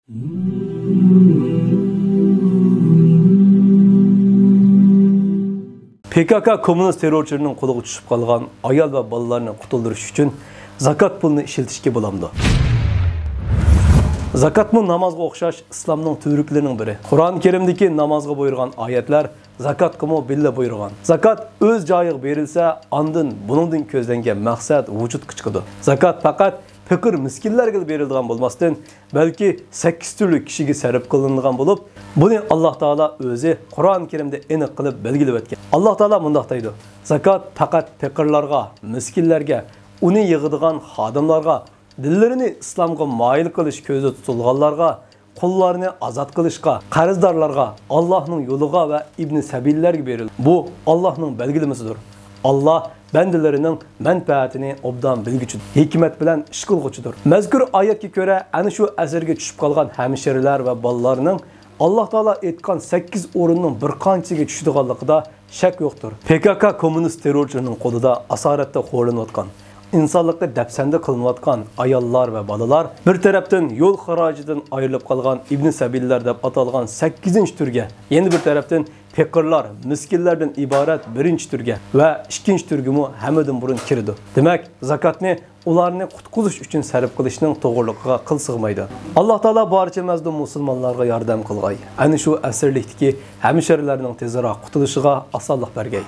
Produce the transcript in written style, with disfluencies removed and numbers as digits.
PKK kommunist terrorchilarning qo'liga tushib qolgan ayol va bolalarni qutuldirish uchun zakat pulini ishlatishga bo'lamdi. Zakat bu namazga o'xshash islomning turiklarining biri. Qur'oni Karimdagi namozga buyurgan oyatlar zakatga mo billa buyurgan. Zakat o'z joyiga berilsa, ondan buningdan ko'zlangan maqsad vujudga chiqadi. Zakat faqat fakir miskinlarga berilgan bo'lmasdan, balki 8 turli kishiga sarf qilingan bo'lib, buni Alloh taolo o'zi Qur'oni Karimda aniq qilib belgilab o'tgan. Alloh taolo mundaq deydi: Zakat faqat fakirlarga, miskinlarga, uni yig'adigan xodimlarga, dillarini islomga moyil qilish ko'zda tutilganlarga, qo'llarini ozod qilishga, qarzdorlarga, Allohning yo'liga va ibn sabillarga berildi. Bu Allohning belgilamasidir. Allah bandalarining manfaatini obdan bilguchidir. Hikmat bilan ish qilguchidir. Mazkur oyatga ko'ra, ana shu asrga tushib qolgan hamshiralar va bolalarning Alloh taolo aytgan 8 o'rinning bir qanchaga tushadiganligida shak yo'qdir. PKK kommunist terrorchining qo'lida asoratda xo'rlanayotgan, insonlikqa dafsanda qilinayotgan ayollar va bolalar bir tarafdan yo'l xarajidan ayrilib qolgan ibn sabillar deb atalgan 8-turga, yana bir tarafdan fakirlar, miskinlardan iborat 1-turga va 2-turga mu hammadan burun kirdi. Demak, zakatni ularni qutqizish uchun sarf qilishning to'g'riligiga qil sig'maydi. Alloh taolo barcha mazlum musulmonlarga yordam qilgay. Ana shu asrlikdagi hamshiralarning tezroq qutulishiga osonlik bergay.